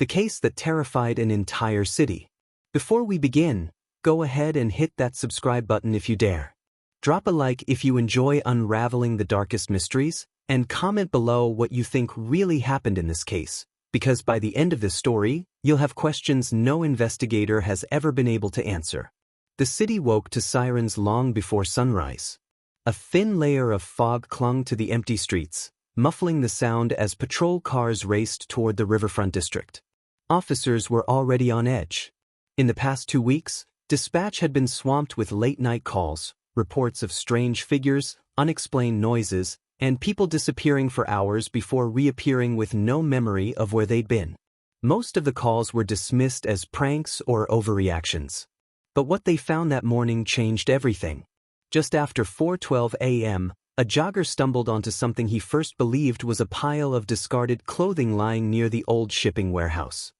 the case that terrified an entire city. Before we begin, go ahead and hit that subscribe button if you dare. Drop a like if you enjoy unraveling the darkest mysteries, and comment below what you think really happened in this case, because by the end of this story, you'll have questions no investigator has ever been able to answer. The city woke to sirens long before sunrise. A thin layer of fog clung to the empty streets, muffling the sound as patrol cars raced toward the riverfront district. Officers were already on edge. In the past 2 weeks, dispatch had been swamped with late-night calls, reports of strange figures, unexplained noises, and people disappearing for hours before reappearing with no memory of where they'd been. Most of the calls were dismissed as pranks or overreactions. But what they found that morning changed everything. Just after 4:12 a.m., a jogger stumbled onto something he first believed was a pile of discarded clothing lying near the old shipping warehouse.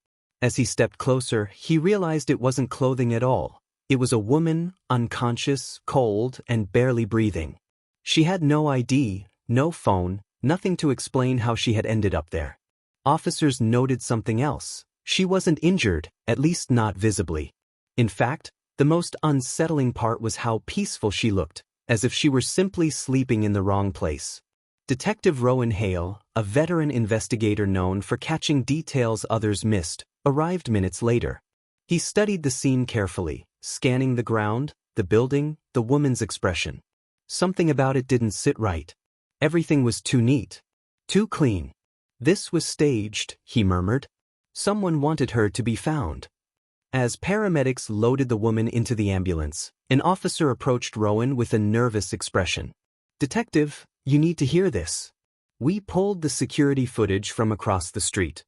As he stepped closer, he realized it wasn't clothing at all. It was a woman, unconscious, cold, and barely breathing. She had no ID, no phone, nothing to explain how she had ended up there. Officers noted something else. She wasn't injured, at least not visibly. In fact, the most unsettling part was how peaceful she looked, as if she were simply sleeping in the wrong place. Detective Rowan Hale, a veteran investigator known for catching details others missed, arrived minutes later. He studied the scene carefully, scanning the ground, the building, the woman's expression. Something about it didn't sit right. Everything was too neat, too clean. This was staged, he murmured. Someone wanted her to be found. As paramedics loaded the woman into the ambulance, an officer approached Rowan with a nervous expression. "Detective, you need to hear this." We pulled the security footage from across the street.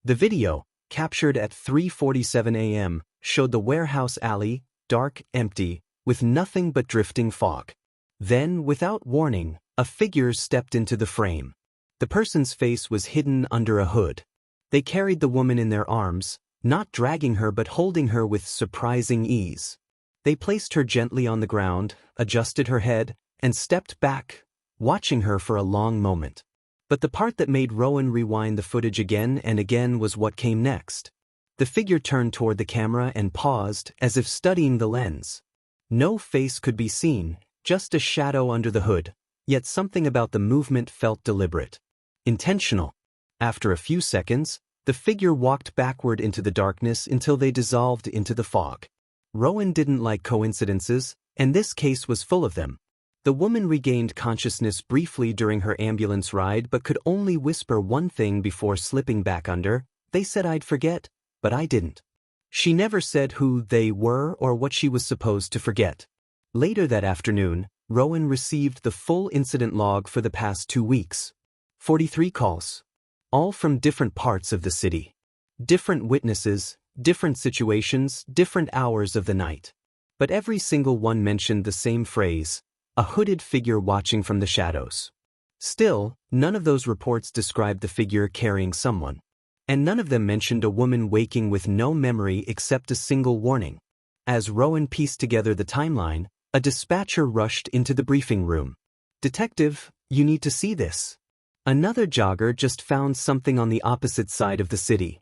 The video, captured at 3:47 a.m., showed the warehouse alley, dark, empty, with nothing but drifting fog. Then, without warning, a figure stepped into the frame. The person's face was hidden under a hood. They carried the woman in their arms, not dragging her but holding her with surprising ease. They placed her gently on the ground, adjusted her head, and stepped back, watching her for a long moment. But the part that made Rowan rewind the footage again and again was what came next. The figure turned toward the camera and paused, as if studying the lens. No face could be seen, just a shadow under the hood, yet something about the movement felt deliberate, intentional. After a few seconds, the figure walked backward into the darkness until they dissolved into the fog. Rowan didn't like coincidences, and this case was full of them. The woman regained consciousness briefly during her ambulance ride but could only whisper one thing before slipping back under. "They said I'd forget, but I didn't." She never said who they were or what she was supposed to forget. Later that afternoon, Rowan received the full incident log for the past 2 weeks. 43 calls. All from different parts of the city. Different witnesses, different situations, different hours of the night. But every single one mentioned the same phrase: a hooded figure watching from the shadows. Still, none of those reports described the figure carrying someone. And none of them mentioned a woman waking with no memory except a single warning. As Rowan pieced together the timeline, a dispatcher rushed into the briefing room. "Detective, you need to see this. Another jogger just found something on the opposite side of the city."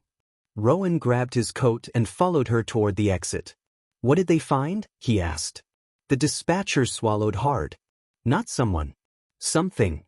Rowan grabbed his coat and followed her toward the exit. "What did they find?" he asked. The dispatcher swallowed hard. "Not someone. Something."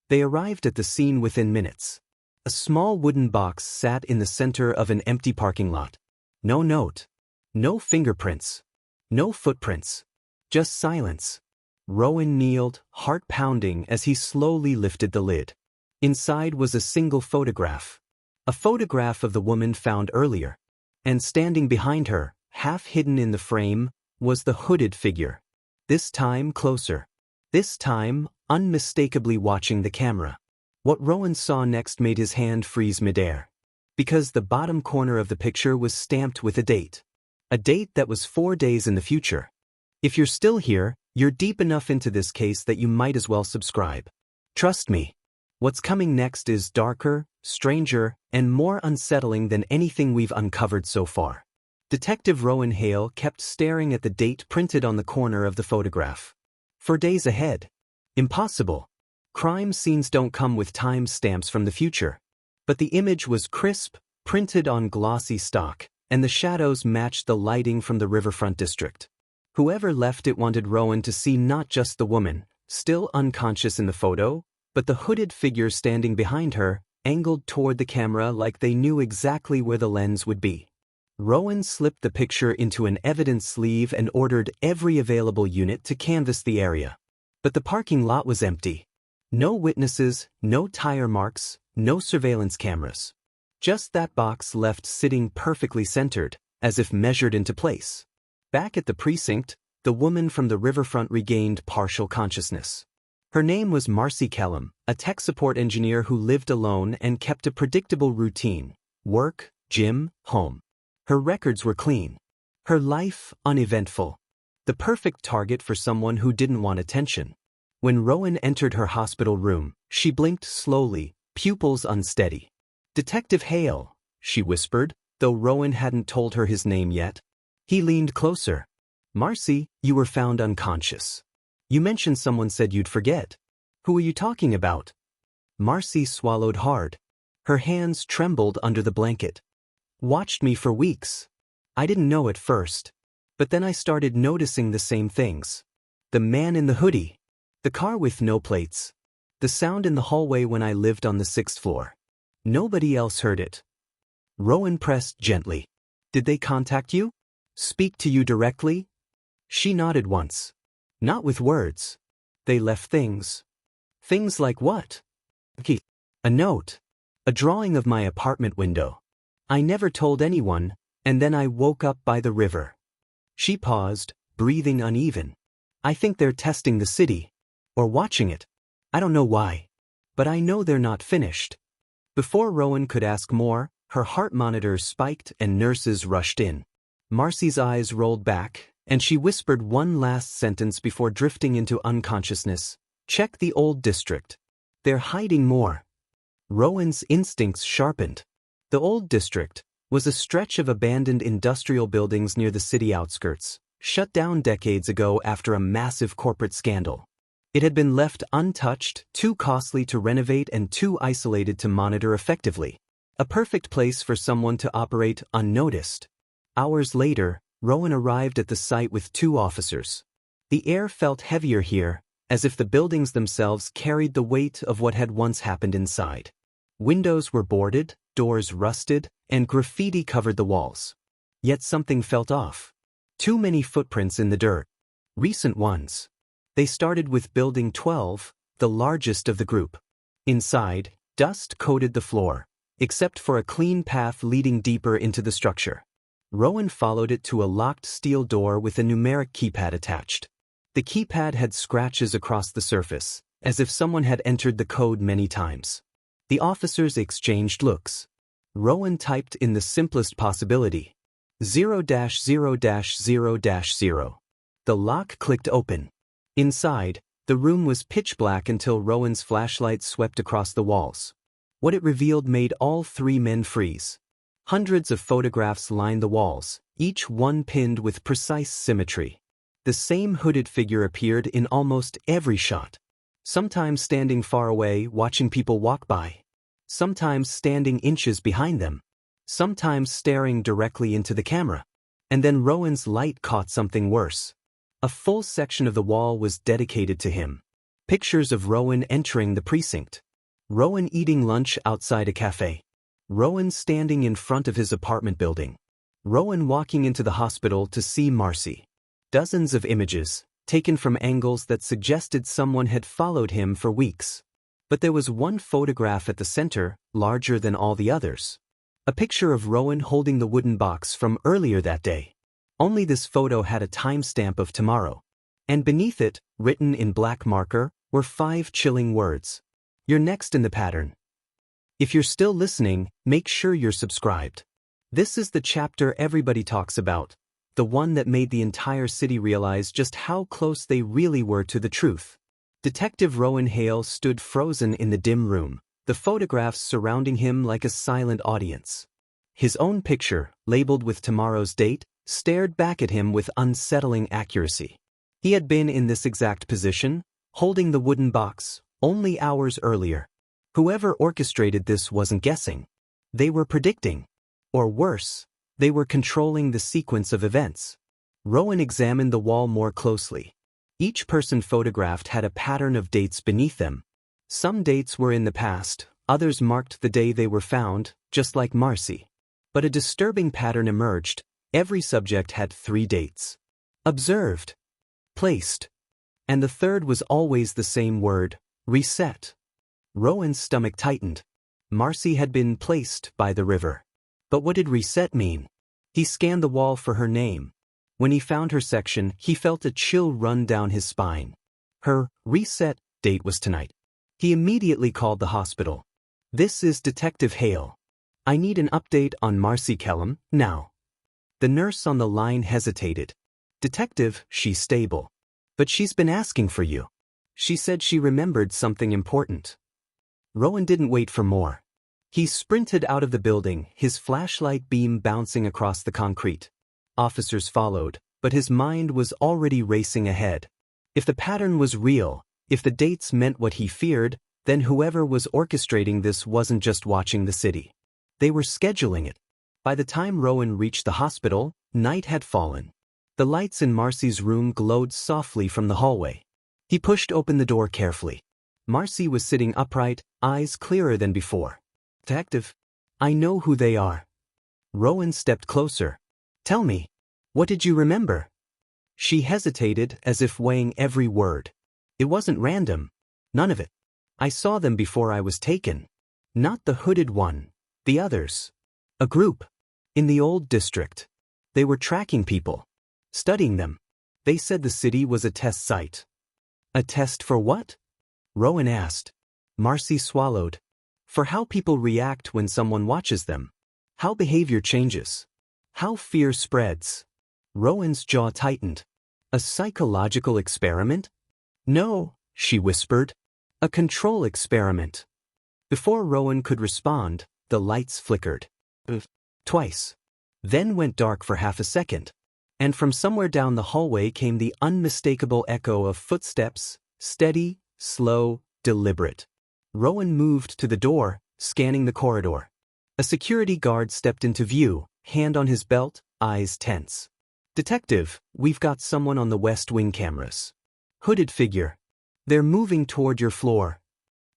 They arrived at the scene within minutes. A small wooden box sat in the center of an empty parking lot. No note. No fingerprints. No footprints. Just silence. Rowan kneeled, heart pounding, as he slowly lifted the lid. Inside was a single photograph. A photograph of the woman found earlier. And standing behind her, half hidden in the frame, was the hooded figure. This time closer. This time, unmistakably watching the camera. What Rowan saw next made his hand freeze midair. Because the bottom corner of the picture was stamped with a date. A date that was 4 days in the future. If you're still here, you're deep enough into this case that you might as well subscribe. Trust me. What's coming next is darker, stranger, and more unsettling than anything we've uncovered so far. Detective Rowan Hale kept staring at the date printed on the corner of the photograph. For days ahead. Impossible. Crime scenes don't come with time stamps from the future. But the image was crisp, printed on glossy stock, and the shadows matched the lighting from the riverfront district. Whoever left it wanted Rowan to see not just the woman, still unconscious in the photo, but the hooded figure standing behind her, angled toward the camera like they knew exactly where the lens would be. Rowan slipped the picture into an evidence sleeve and ordered every available unit to canvass the area. But the parking lot was empty. No witnesses, no tire marks, no surveillance cameras. Just that box left sitting perfectly centered, as if measured into place. Back at the precinct, the woman from the riverfront regained partial consciousness. Her name was Marcy Kellum, a tech support engineer who lived alone and kept a predictable routine: work, gym, home. Her records were clean. Her life uneventful. The perfect target for someone who didn't want attention. When Rowan entered her hospital room, she blinked slowly, pupils unsteady. "Detective Hale," she whispered, though Rowan hadn't told her his name yet. He leaned closer. "Marcy, you were found unconscious. You mentioned someone said you'd forget. Who are you talking about?" Marcy swallowed hard. Her hands trembled under the blanket. "Watched me for weeks. I didn't know at first. But then I started noticing the same things. The man in the hoodie. The car with no plates. The sound in the hallway when I lived on the 6th floor. Nobody else heard it." Rowan pressed gently. "Did they contact you? Speak to you directly?" She nodded once. "Not with words. They left things." "Things like what?" "A note. A drawing of my apartment window. I never told anyone, and then I woke up by the river." She paused, breathing uneven. "I think they're testing the city. Or watching it. I don't know why. But I know they're not finished." Before Rowan could ask more, her heart monitor spiked and nurses rushed in. Marcy's eyes rolled back, and she whispered one last sentence before drifting into unconsciousness. "Check the old district. They're hiding more." Rowan's instincts sharpened. The old district was a stretch of abandoned industrial buildings near the city outskirts, shut down decades ago after a massive corporate scandal. It had been left untouched, too costly to renovate and too isolated to monitor effectively. A perfect place for someone to operate unnoticed. Hours later, Rowan arrived at the site with 2 officers. The air felt heavier here, as if the buildings themselves carried the weight of what had once happened inside. Windows were boarded, doors rusted, and graffiti covered the walls. Yet something felt off. Too many footprints in the dirt. Recent ones. They started with Building 12, the largest of the group. Inside, dust coated the floor, except for a clean path leading deeper into the structure. Rowan followed it to a locked steel door with a numeric keypad attached. The keypad had scratches across the surface, as if someone had entered the code many times. The officers exchanged looks. Rowan typed in the simplest possibility. 0-0-0-0. The lock clicked open. Inside, the room was pitch black until Rowan's flashlight swept across the walls. What it revealed made all 3 men freeze. Hundreds of photographs lined the walls, each one pinned with precise symmetry. The same hooded figure appeared in almost every shot. Sometimes standing far away watching people walk by. Sometimes standing inches behind them. Sometimes staring directly into the camera. And then Rowan's light caught something worse. A full section of the wall was dedicated to him. Pictures of Rowan entering the precinct. Rowan eating lunch outside a cafe. Rowan standing in front of his apartment building. Rowan walking into the hospital to see Marcy. Dozens of images, taken from angles that suggested someone had followed him for weeks. But there was one photograph at the center, larger than all the others. A picture of Rowan holding the wooden box from earlier that day. Only this photo had a timestamp of tomorrow. And beneath it, written in black marker, were 5 chilling words. "You're next in the pattern." If you're still listening, make sure you're subscribed. This is the chapter everybody talks about. The one that made the entire city realize just how close they really were to the truth. Detective Rowan Hale stood frozen in the dim room, the photographs surrounding him like a silent audience. His own picture, labeled with tomorrow's date, stared back at him with unsettling accuracy. He had been in this exact position, holding the wooden box, only hours earlier. Whoever orchestrated this wasn't guessing. They were predicting. Or worse, they were controlling the sequence of events. Rowan examined the wall more closely. Each person photographed had a pattern of dates beneath them. Some dates were in the past, others marked the day they were found, just like Marcy. But a disturbing pattern emerged. Every subject had 3 dates. Observed. Placed. And the third was always the same word, reset. Rowan's stomach tightened. Marcy had been placed by the river. But what did reset mean? He scanned the wall for her name. When he found her section, he felt a chill run down his spine. Her reset date was tonight. He immediately called the hospital. "This is Detective Hale. I need an update on Marcy Kellum, now." The nurse on the line hesitated. "Detective, she's stable. But she's been asking for you. She said she remembered something important." Rowan didn't wait for more. He sprinted out of the building, his flashlight beam bouncing across the concrete. Officers followed, but his mind was already racing ahead. If the pattern was real, if the dates meant what he feared, then whoever was orchestrating this wasn't just watching the city. They were scheduling it. By the time Rowan reached the hospital, night had fallen. The lights in Marcy's room glowed softly from the hallway. He pushed open the door carefully. Marcy was sitting upright, eyes clearer than before. "Detective, I know who they are." Rowan stepped closer. "Tell me, what did you remember?" She hesitated, as if weighing every word. "It wasn't random. None of it. I saw them before I was taken. Not the hooded one. The others. A group. In the old district. They were tracking people. Studying them. They said the city was a test site." "A test for what?" Rowan asked. Marcy swallowed. "For how people react when someone watches them. How behavior changes. How fear spreads." Rowan's jaw tightened. "A psychological experiment?" "No," she whispered. "A control experiment." Before Rowan could respond, the lights flickered. Twice. Then went dark for half a second. And from somewhere down the hallway came the unmistakable echo of footsteps, steady, slow, deliberate. Rowan moved to the door, scanning the corridor. A security guard stepped into view, hand on his belt, eyes tense. "Detective, we've got someone on the West Wing cameras. Hooded figure. They're moving toward your floor."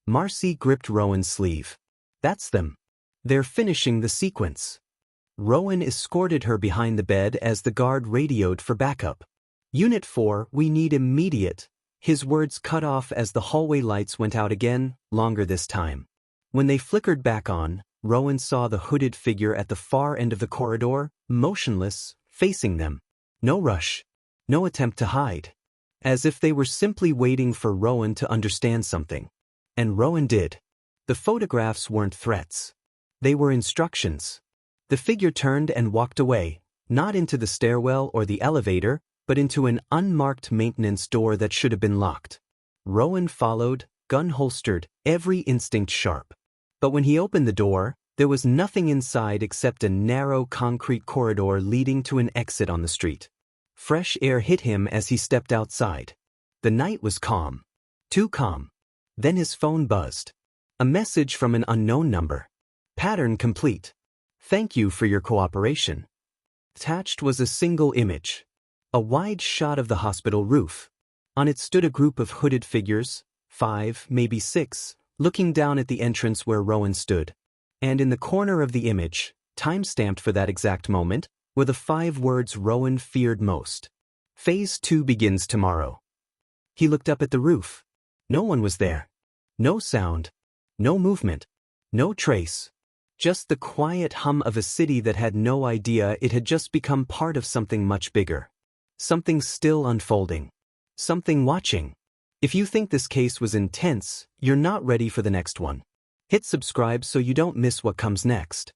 Marcy gripped Rowan's sleeve. "That's them. They're finishing the sequence." Rowan escorted her behind the bed as the guard radioed for backup. "Unit 4, we need immediate." His words cut off as the hallway lights went out again, longer this time. When they flickered back on, Rowan saw the hooded figure at the far end of the corridor, motionless, facing them. No rush. No attempt to hide. As if they were simply waiting for Rowan to understand something. And Rowan did. The photographs weren't threats. They were instructions. The figure turned and walked away, not into the stairwell or the elevator, but into an unmarked maintenance door that should have been locked. Rowan followed, gun holstered, every instinct sharp. But when he opened the door, there was nothing inside except a narrow concrete corridor leading to an exit on the street. Fresh air hit him as he stepped outside. The night was calm. Too calm. Then his phone buzzed. A message from an unknown number. Pattern complete. "Thank you for your cooperation." Attached was a single image. A wide shot of the hospital roof. On it stood a group of hooded figures, 5, maybe 6, looking down at the entrance where Rowan stood. And in the corner of the image, time-stamped for that exact moment, were the 5 words Rowan feared most. "Phase 2 begins tomorrow." He looked up at the roof. No one was there. No sound. No movement. No trace. Just the quiet hum of a city that had no idea it had just become part of something much bigger. Something still unfolding. Something watching. If you think this case was intense, you're not ready for the next one. Hit subscribe so you don't miss what comes next.